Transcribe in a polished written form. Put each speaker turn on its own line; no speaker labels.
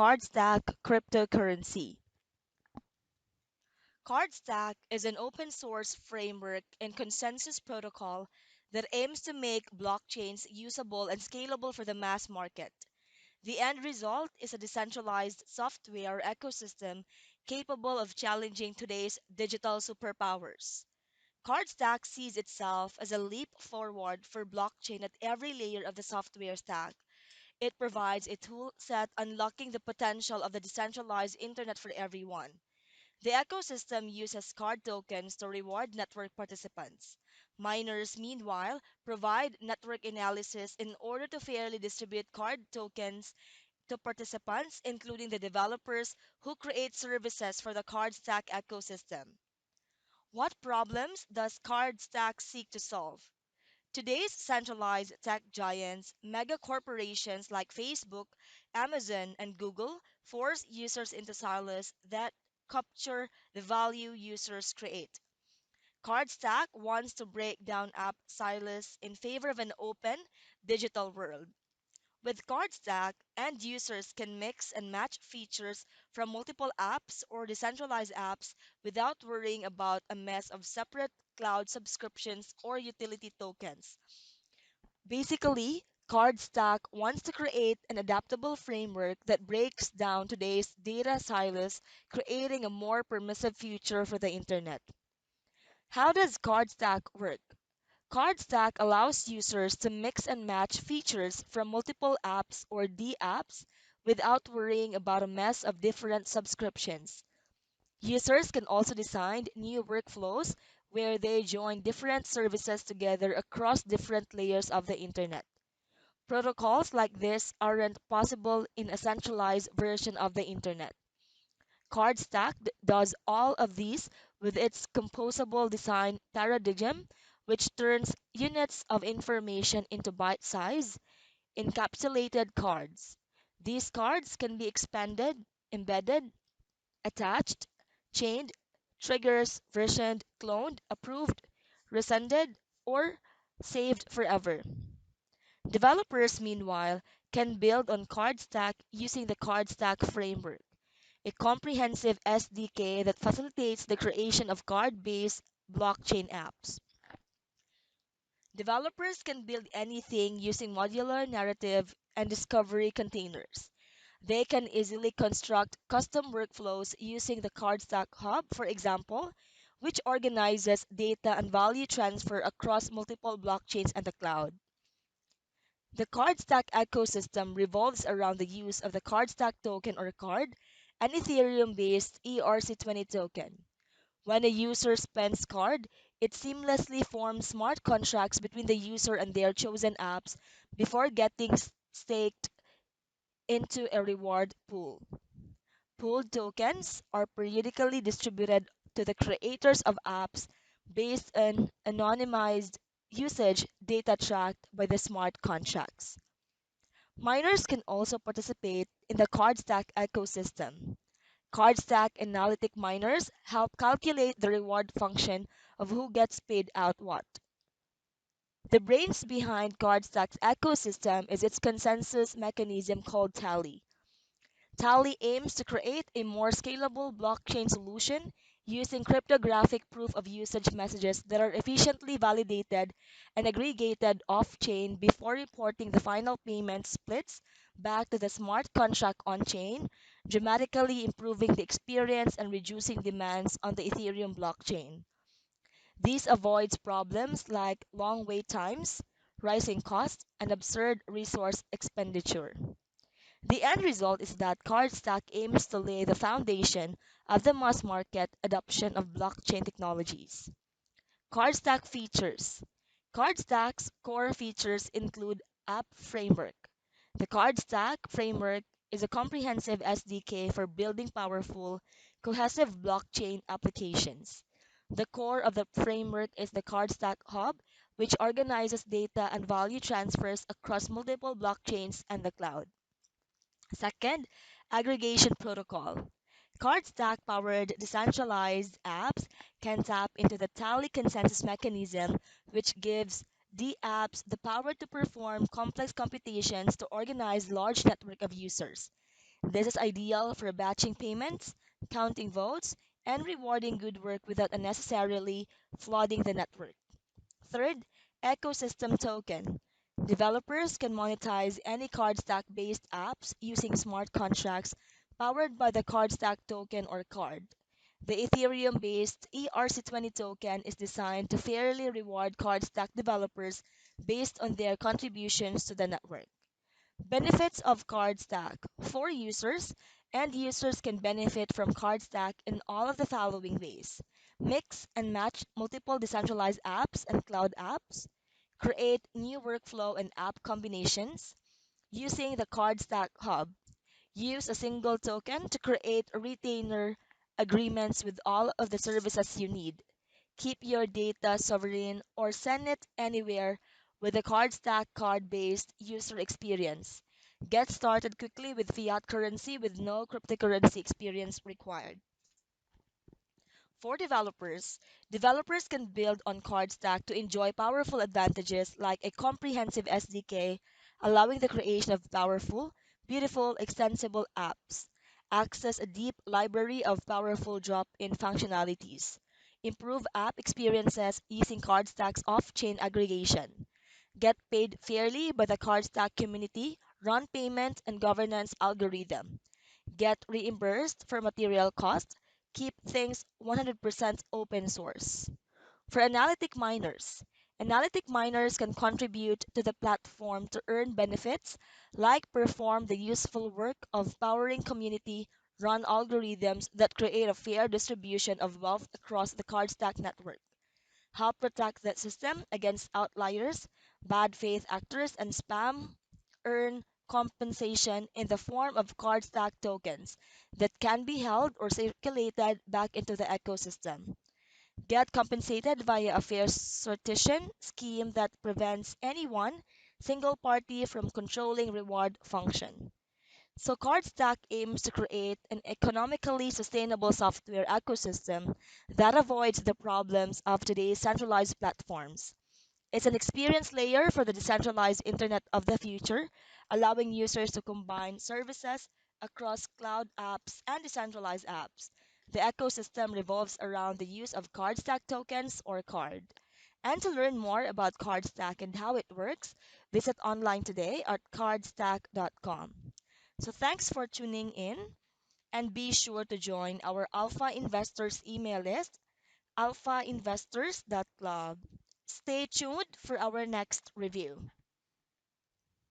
CardStack cryptocurrency. CardStack is an open source framework and consensus protocol that aims to make blockchains usable and scalable for the mass market. The end result is a decentralized software ecosystem capable of challenging today's digital superpowers. CardStack sees itself as a leap forward for blockchain at every layer of the software stack. It provides a tool set unlocking the potential of the decentralized internet for everyone. The ecosystem uses card tokens to reward network participants. Miners, meanwhile, provide network analysis in order to fairly distribute card tokens to participants, including the developers who create services for the CardStack ecosystem. What problems does CardStack seek to solve? Today's centralized tech giants, mega corporations like Facebook, Amazon, and Google, force users into silos that capture the value users create. CardStack wants to break down app silos in favor of an open, digital world. With CardStack, end users can mix and match features from multiple apps or decentralized apps without worrying about a mess of separate cloud subscriptions or utility tokens. Basically, CardStack wants to create an adaptable framework that breaks down today's data silos, creating a more permissive future for the internet. How does CardStack work? CardStack allows users to mix and match features from multiple apps or D apps without worrying about a mess of different subscriptions. Users can also design new workflows where they join different services together across different layers of the internet. Protocols like this aren't possible in a centralized version of the internet. CardStack does all of these with its composable design paradigm, which turns units of information into bite sized, encapsulated cards. These cards can be expanded, embedded, attached, chained, triggers, versioned, cloned, approved, rescinded, or saved forever. Developers, meanwhile, can build on CardStack using the CardStack framework, a comprehensive SDK that facilitates the creation of card-based blockchain apps. Developers can build anything using modular narrative and discovery containers. They can easily construct custom workflows using the CardStack Hub, for example, which organizes data and value transfer across multiple blockchains and the cloud. The CardStack ecosystem revolves around the use of the CardStack token or card, an Ethereum-based ERC20 token. When a user spends card, it seamlessly forms smart contracts between the user and their chosen apps before getting staked into a reward pool. Pooled tokens are periodically distributed to the creators of apps based on anonymized usage data tracked by the smart contracts. Miners can also participate in the CardStack ecosystem. CardStack analytic miners help calculate the reward function of who gets paid out what. The brains behind CardStack's ecosystem is its consensus mechanism called Tally. Tally aims to create a more scalable blockchain solution using cryptographic proof of usage messages that are efficiently validated and aggregated off chain before reporting the final payment splits back to the smart contract on chain, dramatically improving the experience and reducing demands on the Ethereum blockchain. This avoids problems like long wait times, rising costs, and absurd resource expenditure. The end result is that CardStack aims to lay the foundation of the mass market adoption of blockchain technologies. CardStack features. CardStack's core features include App Framework. The CardStack framework is a comprehensive SDK for building powerful, cohesive blockchain applications. The core of the framework is the CardStack Hub, which organizes data and value transfers across multiple blockchains and the cloud. Second, aggregation protocol. CardStack powered decentralized apps can tap into the Tally consensus mechanism, which gives the apps the power to perform complex computations to organize large network of users. This is ideal for batching payments, counting votes, and rewarding good work without unnecessarily flooding the network. Third, ecosystem token. Developers can monetize any CardStack based apps using smart contracts powered by the CardStack token or card. The Ethereum based ERC20 token is designed to fairly reward CardStack developers based on their contributions to the network. Benefits of CardStack. For users, end users can benefit from CardStack in all of the following ways: mix and match multiple decentralized apps and cloud apps, create new workflow and app combinations, using the CardStack Hub. Use a single token to create retainer agreements with all of the services you need. Keep your data sovereign or send it anywhere with the CardStack card-based user experience. Get started quickly with fiat currency with no cryptocurrency experience required. For developers, developers can build on CardStack to enjoy powerful advantages like a comprehensive SDK, allowing the creation of powerful, beautiful, extensible apps, access a deep library of powerful drop-in functionalities, improve app experiences using CardStack's off-chain aggregation, get paid fairly by the CardStack community, run payment and governance algorithm, get reimbursed for material costs, keep things 100% open source. For analytic miners can contribute to the platform to earn benefits like perform the useful work of powering community run algorithms that create a fair distribution of wealth across the CardStack network, help protect the system against outliers, bad faith actors, and spam, earn compensation in the form of CardStack tokens that can be held or circulated back into the ecosystem. Get compensated via a fair sortition scheme that prevents any one single party from controlling reward function. So CardStack aims to create an economically sustainable software ecosystem that avoids the problems of today's centralized platforms. It's an experience layer for the decentralized Internet of the future, allowing users to combine services across cloud apps and decentralized apps. The ecosystem revolves around the use of CardStack tokens or card. And to learn more about CardStack and how it works, visit online today at cardstack.com. So thanks for tuning in and be sure to join our Alpha Investors email list, alphainvestors.club. Stay tuned for our next review.